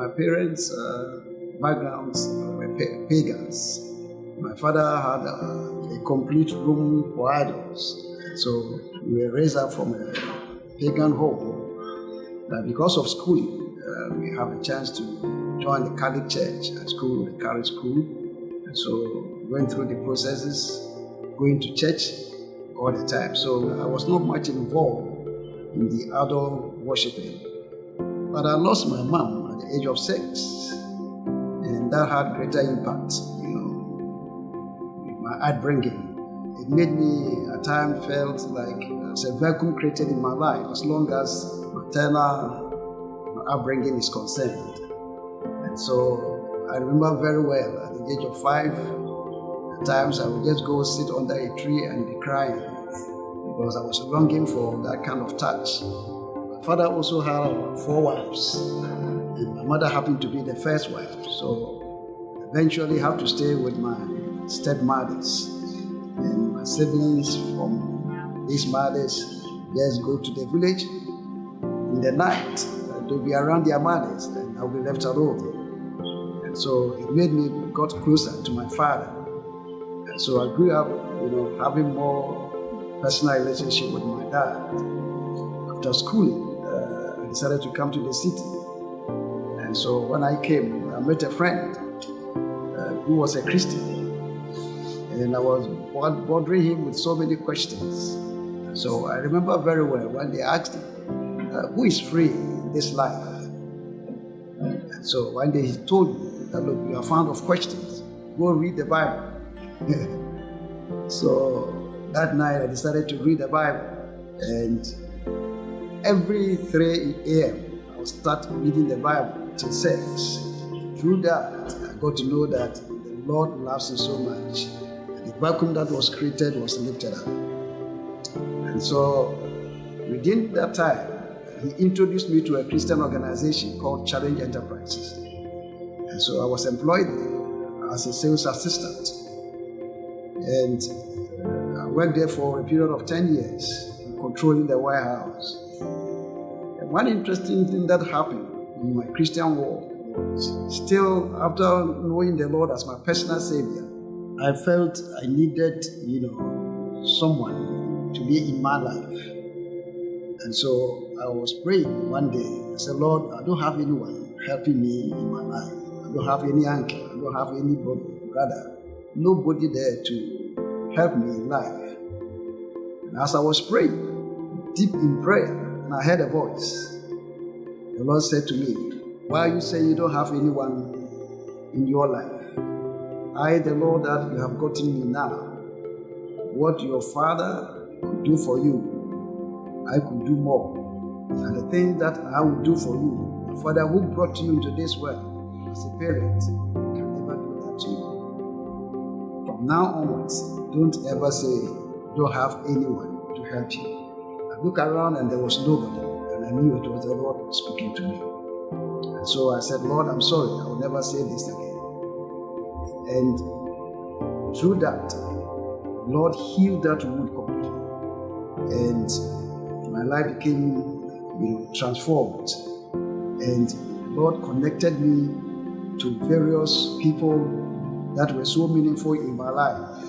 My parents' backgrounds were pagans. My father had a complete room for adults. So we were raised up from a pagan home. But because of schooling, we have a chance to join the Catholic Church at school, the Catholic school. And so went through the processes, going to church all the time. So I was not much involved in the adult worshiping. But I lost my mom at the age of 6. And that had greater impact, with my upbringing. It made me at times felt like there's a vacuum created in my life as long as maternal upbringing is concerned. And so I remember very well at the age of 5, at times I would just go sit under a tree and be crying because I was longing for that kind of touch. My father also had 4 wives, and my mother happened to be the first wife. So eventually I have to stay with my stepmothers. And my siblings from these mothers just go to the village in the night. They'll be around their mothers and I'll be left alone. And so it made me got closer to my father. And so I grew up, having more personal relationship with my dad. After schooling, I decided to come to the city. And so when I came, I met a friend who was a Christian. And I was bothering him with so many questions. So I remember very well when they asked him, who is free in this life? And so one day he told me that, look, you are fond of questions. Go read the Bible. So that night I decided to read the Bible. And every 3 a.m. I would start reading the Bible till 6. Through that, I got to know that the Lord loves me so much. The vacuum that was created was lifted up. And so within that time, he introduced me to a Christian organization called Challenge Enterprises. And so I was employed there as a sales assistant. And I worked there for a period of 10 years, controlling the warehouse. And one interesting thing that happened in my Christian walk was still after knowing the Lord as my personal Savior, I felt I needed, someone to be in my life. And so I was praying one day. I said, Lord, I don't have anyone helping me in my life. I don't have any uncle. I don't have any brother. Nobody there to help me in life. And as I was praying, deep in prayer, and I heard a voice. The Lord said to me, why are you saying you don't have anyone in your life? I, the Lord, that you have gotten me now, what your father could do for you, I could do more. And the thing that I will do for you, the Father who brought you into this world as a parent can never do that to you. From now onwards, don't ever say you don't have anyone to help you. I looked around and there was nobody, and I knew it was the Lord speaking to me. And so I said, Lord, I'm sorry, I will never say this again. And through that, Lord healed that wound completely. And my life became transformed. And Lord connected me to various people that were so meaningful in my life.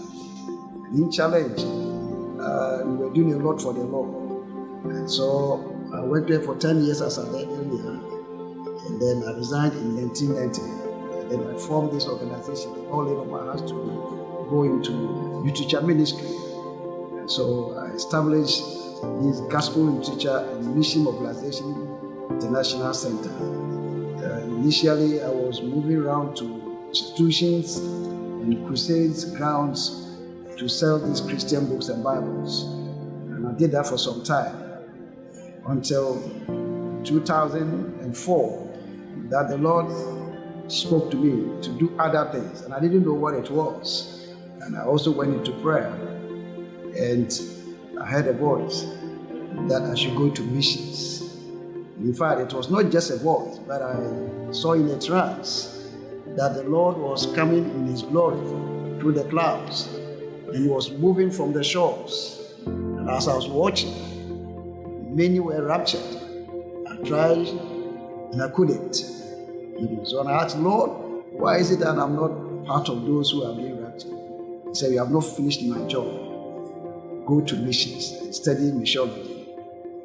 And in Challenge, we were doing a lot for the Lord. And so I worked there for 10 years, as I said earlier. And then I resigned in 1990. Then I formed this organization. They all laid on my heart to go into literature ministry. And so I established this Gospel Literature and Mission Mobilization International Center. Initially, I was moving around to institutions and crusades grounds to sell these Christian books and Bibles. And I did that for some time until 2004, that the Lord spoke to me to do other things, and I didn't know what it was. And I also went into prayer, and I heard a voice that I should go to missions. In fact, it was not just a voice, but I saw in a trance that the Lord was coming in His glory through the clouds, and He was moving from the shores. And as I was watching, many were raptured. I tried, and I couldn't. So when I asked, Lord, why is it that I'm not part of those who are being raptured? He said, you have not finished my job. Go to missions and study missionary.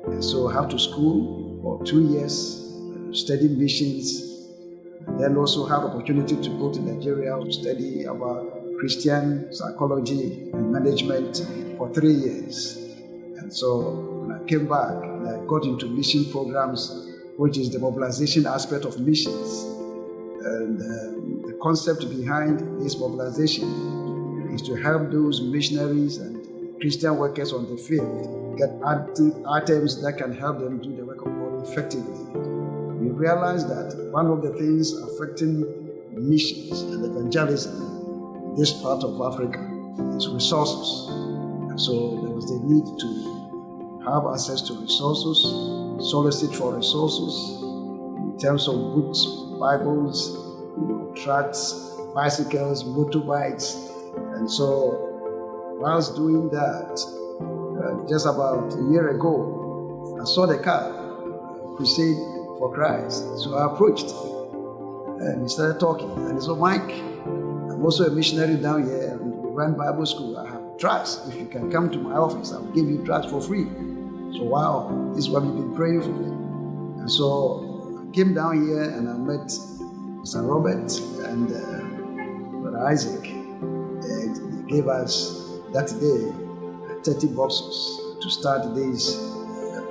And so I have to school for 2 years, study missions, and then also have opportunity to go to Nigeria to study about Christian psychology and management for 3 years. And so when I came back, I got into mission programs, which is the mobilization aspect of missions. And the concept behind this mobilization is to help those missionaries and Christian workers on the field get items that can help them do the work of God effectively. We realized that one of the things affecting missions and evangelism in this part of Africa is resources. And so there was the need to have access to resources, solicit for resources in terms of books, Bibles, tracts, bicycles, motorbikes. And so whilst doing that, just about a year ago, I saw the car, Crusade for Christ. So I approached and we started talking. And he said, Mike, I'm also a missionary down here and we run Bible school. I have tracts. If you can come to my office, I'll give you tracts for free. So wow, this is what we've been praying for. And so I came down here and I met Sir Robert and Brother Isaac. And they gave us that day 30 boxes to start this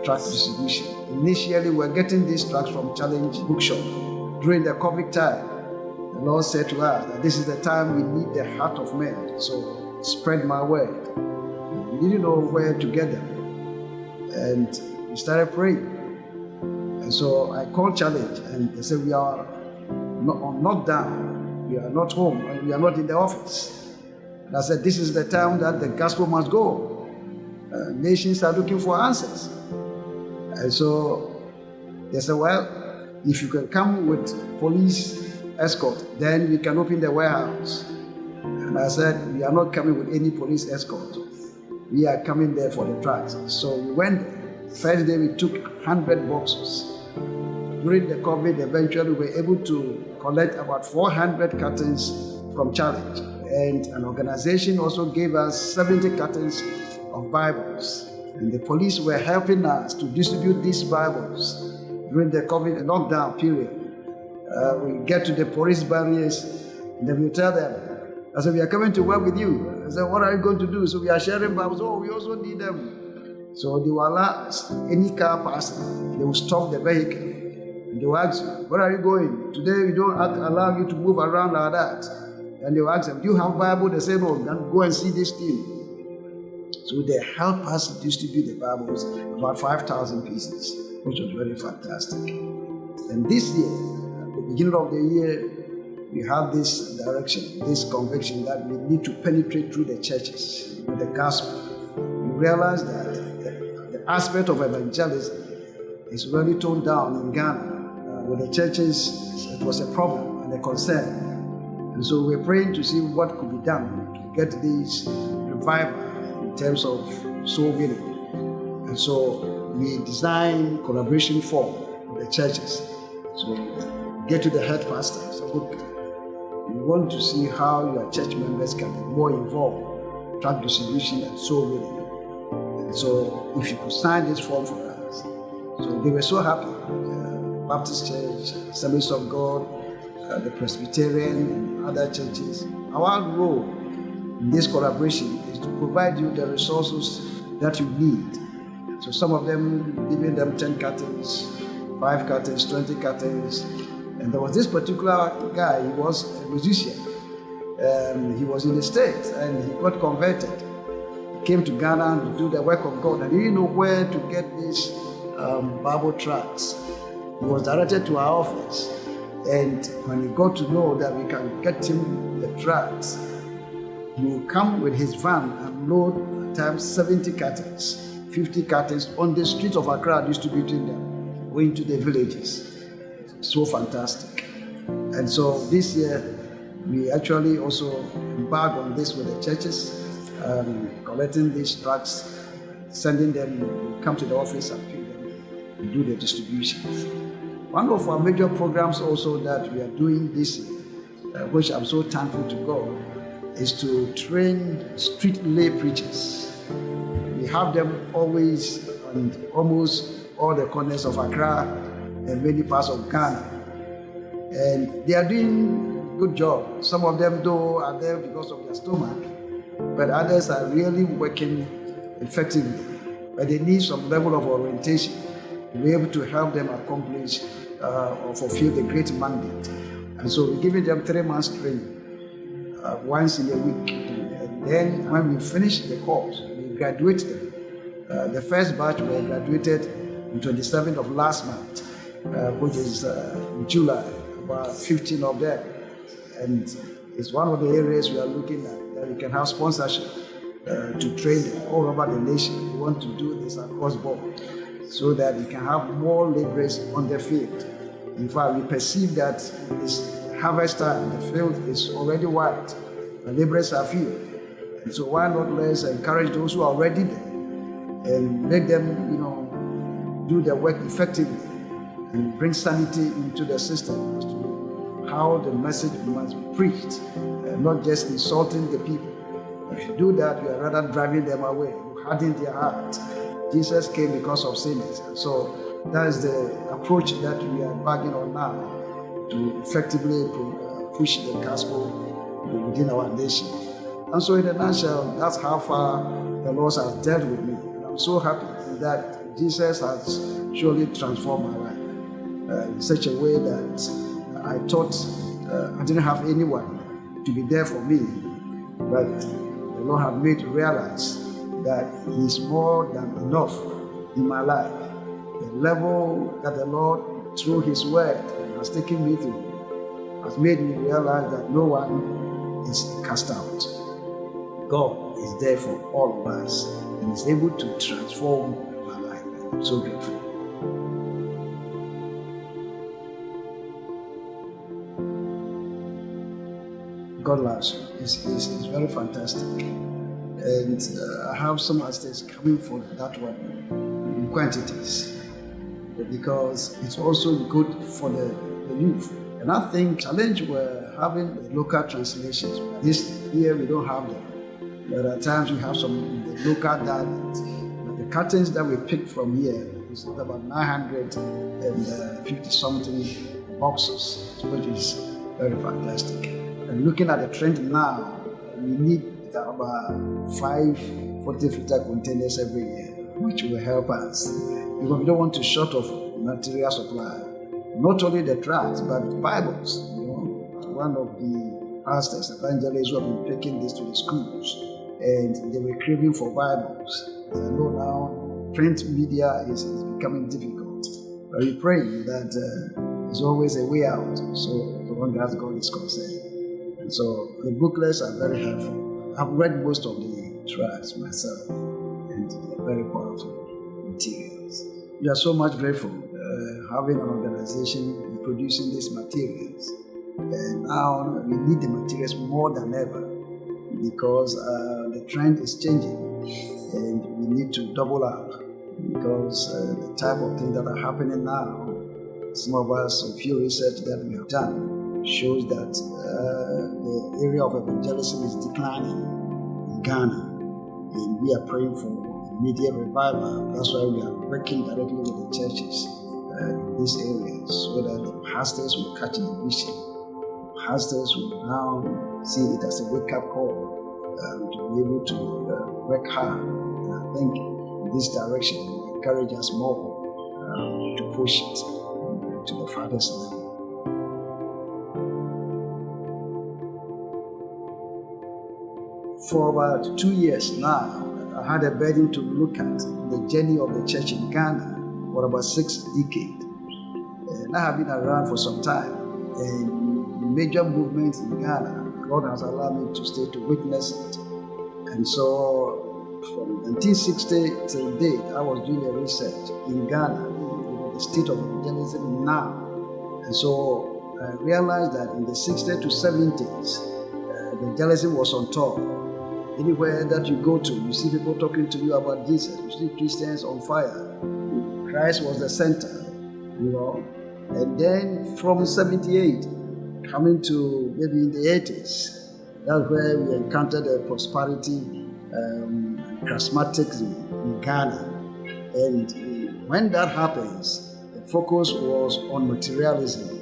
tract distribution. Initially, we were getting these tracts from Challenge Bookshop. During the COVID time, the Lord said to us that this is the time we need the heart of men. So spread my word. We didn't know where to get them. And we started praying. And so I called Challenge and they said, we are on lockdown. We are not home and we are not in the office. And I said, this is the time that the gospel must go. Nations are looking for answers. And so they said, well, if you can come with police escort, then we can open the warehouse. And I said, we are not coming with any police escort. We are coming there for the tracts. So we went there. First day we took 100 boxes. During the COVID, eventually we were able to collect about 400 cartons from Challenge. And an organization also gave us 70 cartons of Bibles. And the police were helping us to distribute these Bibles during the COVID lockdown period. We get to the police barriers and then we tell them, I said, we are coming to work with you. I said, what are you going to do? So we are sharing Bibles. Oh, we also need them. So they will allow any car passing. They will stop the vehicle. And they will ask you, where are you going? Today we don't allow you to move around like that. And they will ask them, do you have Bible? They say, no, then go and see this team. So they help us distribute the Bibles, about 5,000 pieces, which was very fantastic. And this year, at the beginning of the year, we have this direction, this conviction that we need to penetrate through the churches with the gospel. We realize that the aspect of evangelism is really toned down in Ghana. With the churches, it was a problem and a concern. And so we're praying to see what could be done to get this revival in terms of soul winning. And so we design collaboration form with the churches. So get to the head pastor. So look, we want to see how your church members can be more involved in tract distribution and soul winning. And so if you could sign this form for us. So they were so happy. Baptist Church, Assemblies of God, the Presbyterian and other churches. Our role in this collaboration is to provide you the resources that you need. So some of them giving them 10 cartons, 5 cartons, 20 cartons. And there was this particular guy, he was a musician. He was in the States and he got converted. He came to Ghana to do the work of God and he didn't know where to get these Bible tracts. He was directed to our office. And when he got to know that we can get him the tracts, he will come with his van and load at times 70 cartons, 50 cartons on the streets of Accra, distributing them, going to the villages. So fantastic. And so this year, we actually also embark on this with the churches, collecting these tracts, sending them, come to the office and pick them and do the distributions. One of our major programs also that we are doing this year, which I'm so thankful to God, is to train street lay preachers. We have them always on almost all the corners of Accra and many parts of Ghana. And they are doing a good job. Some of them, though, are there because of their stomach, but others are really working effectively. But they need some level of orientation to be able to help them accomplish or fulfill the great mandate. And so we're giving them 3 months training, once in a week. And then when we finish the course, we graduate them. The first batch were graduated on 27th of last month, which is July, about 15 of them. And it's one of the areas we are looking at, that we can have sponsorship to train them all over the nation. We want to do this across board so that we can have more laborers on the field. In fact, we perceive that it's harvest time, the field is already white, the laborers are few. And so why not let's encourage those who are already there and make them, do their work effectively and bring sanity into the system as to how the message must be preached, not just insulting the people. If you do that, you are rather driving them away. You harden their heart. Jesus came because of sinners. And so that is the approach that we are embarking on now to effectively push the gospel within our nation. And so in a nutshell, that's how far the Lord has dealt with me. And I'm so happy that Jesus has surely transformed my life in such a way that I thought I didn't have anyone to be there for me, but the Lord has made me realize that He is more than enough in my life. The level that the Lord, through His word, has taken me through has made me realize that no one is cast out. God is there for all of us and is able to transform my life. I'm so grateful. God loves you. It's very fantastic. And I have some aspects coming for that one in quantities, because it's also good for the youth. And I think challenge we're having the local translations. This year we don't have them. There are times we have some in the local dialect. The curtains that we picked from here is about 950 something boxes, which is very fantastic. And looking at the trend now, we need about 5 40-footer containers every year, which will help us. Because we don't want to short of material supply. Not only the tracts, but Bibles. One of the pastors, evangelists who have been taking this to the schools, and they were craving for Bibles. As I know now, print media is becoming difficult. But we pray that there's always a way out, so the one that God is concerned. And so the booklets are very helpful. I've read most of the tracts myself, and they're very powerful materials. We are so much grateful having an organization producing these materials. And now we need the materials more than ever, because the trend is changing and we need to double up, because the type of things that are happening now, some of us, a few research that we have done shows that the area of evangelism is declining in Ghana, and we are praying for immediate revival. That's why we are working directly with the churches in these areas, so that the pastors will catch the vision. Pastors will now see it as a wake-up call to be able to work hard. And I think in this direction will encourage us more to push it to the Father's level. For about 2 years now, I had a burden to look at the journey of the church in Ghana for about 6 decades. And I have been around for some time. And major movements in Ghana, God has allowed me to stay to witness it. And so from 1960 till date, I was doing a research in Ghana, the state of evangelism now. And so I realized that in the 60s to 70s, evangelism was on top. Anywhere that you go to, you see people talking to you about Jesus. You see Christians on fire. Christ was the center, And then from 78, coming to maybe in the 80s, that's where we encountered the prosperity, charismatics in Ghana. And when that happens, the focus was on materialism,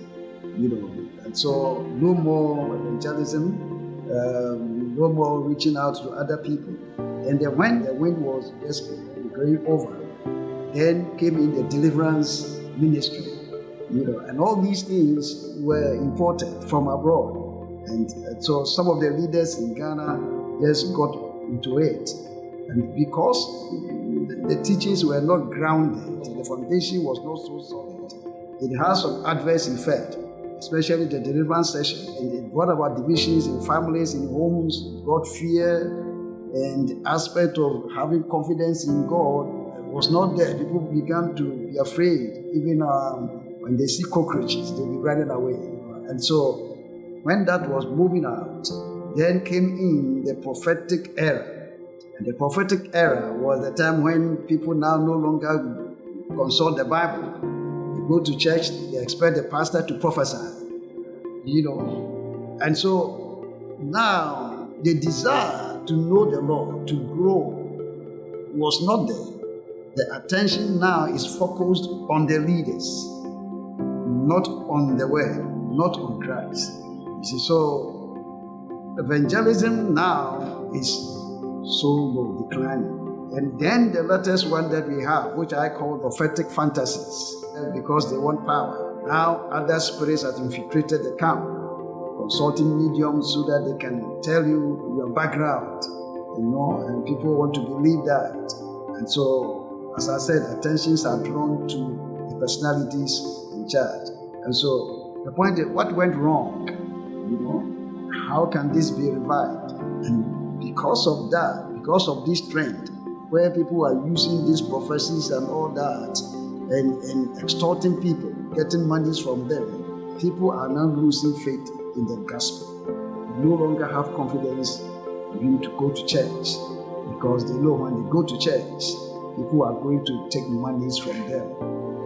and so no more evangelism, no more reaching out to other people. And then when the wind was just going over, then came in the deliverance ministry, and all these things were imported from abroad. And so some of the leaders in Ghana just got into it. And because the teachings were not grounded, the foundation was not so solid, it has some adverse effect, especially the deliverance session. And it brought about divisions in families, in homes, brought fear, and the aspect of having confidence in God was not there. People began to be afraid. Even when they see cockroaches, they'll be running away. And so when that was moving out, then came in the prophetic era. And the prophetic era was the time when people now no longer consult the Bible. They go to church, they expect the pastor to prophesy, And so now the desire to know the Lord, to grow, was not there. The attention now is focused on the leaders, not on the word, not on Christ. You see, so evangelism now is so low, declining. And then the latest one that we have, which I call prophetic fantasies, because they want power. Now other spirits have infiltrated the camp, consulting mediums so that they can tell you your background, and people want to believe that. And so, as I said, attentions are drawn to the personalities in charge. And so the point is, what went wrong? How can this be revived? And because of that, because of this trend, where people are using these prophecies and all that, and extorting people, getting monies from them, people are now losing faith in the gospel. They no longer have confidence in to go to church, because they know when they go to church, people are going to take monies from them.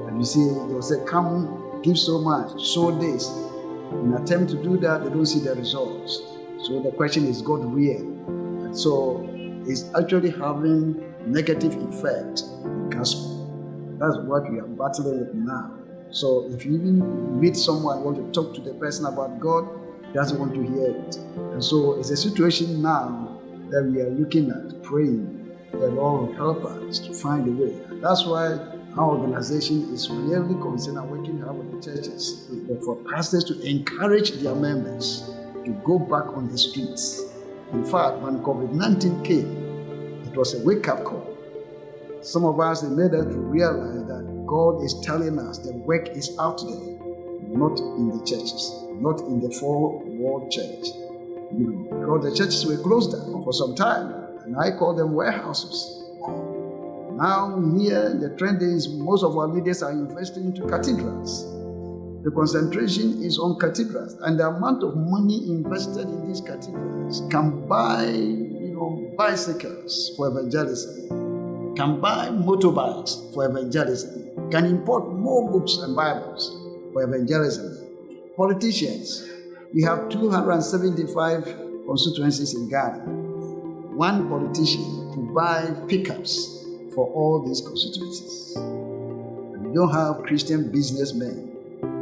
And you see, they'll say, come, give so much, sow this. In an attempt to do that, they don't see the results. So the question is, God real? And so it's actually having negative effect on the gospel. That's what we are battling with now. So if you even meet someone, want to talk to the person about God, he doesn't want to hear it. And so it's a situation now that we are looking at, praying the Lord will help us to find a way. And that's why our organization is really concerned and working hard with the churches for pastors to encourage their members to go back on the streets. In fact, when COVID-19 came, it was a wake-up call. Some of us, it made us realize that God is telling us the work is out there, not in the churches, not in the four-wall church. Because the churches were closed down for some time, and I call them warehouses. Now here, the trend is most of our leaders are investing into cathedrals. The concentration is on cathedrals, and the amount of money invested in these cathedrals can buy, bicycles for evangelism, can buy motorbikes for evangelism, can import more books and Bibles for evangelism. Politicians, we have 275 constituencies in Ghana. One politician could buy pickups for all these constituencies. And we don't have Christian businessmen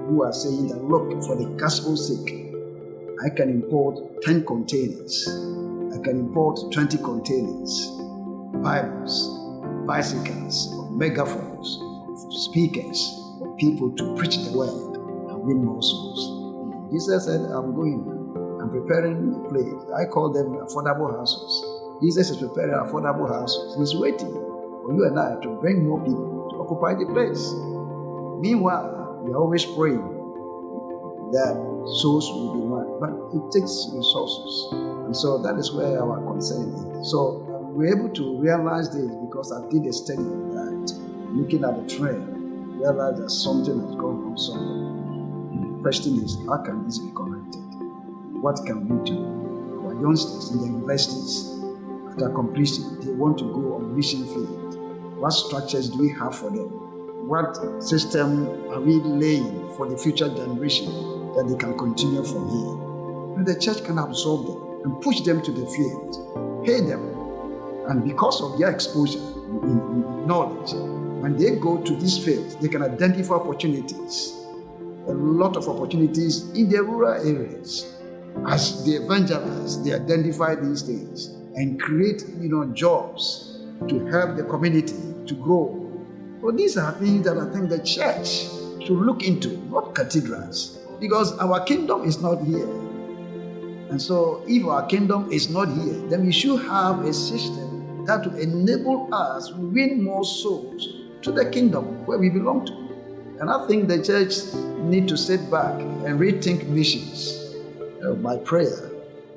who are saying that, look, for the gospel's sake, I can import 10 containers. I can import 20 containers, Bibles, bicycles, megaphones, speakers, for people to preach the word and win more souls. Jesus said, I'm preparing a place. I call them affordable houses. Jesus is preparing affordable houses. He's waiting for you and I to bring more people to occupy the place. Meanwhile, we are always praying that souls will be won, but it takes resources. And so that is where our concern is. So we're able to realize this because I did a study on that, looking at the trend, realize that something has gone wrong somewhere. And the question is, how can this be corrected? What can we do? Our youngsters in the universities, after completion, they want to go on mission field. What structures do we have for them? what system are we laying for the future generation that they can continue from here? And the church can absorb them and push them to the field, pay them. And because of their exposure in knowledge, when they go to these fields, they can identify opportunities, a lot of opportunities in the rural areas. As the evangelists, they identify these things and create, jobs to help the community to grow. Well, these are things that I think the church should look into, not cathedrals, because our kingdom is not here. And so if our kingdom is not here, then we should have a system that will enable us to win more souls to the kingdom where we belong to. And I think the church need to sit back and rethink missions. By prayer,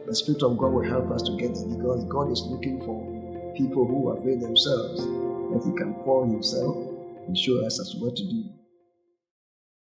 the Spirit of God will help us to get there, because God is looking for people who avail themselves, that He can pour Himself and show us what to do.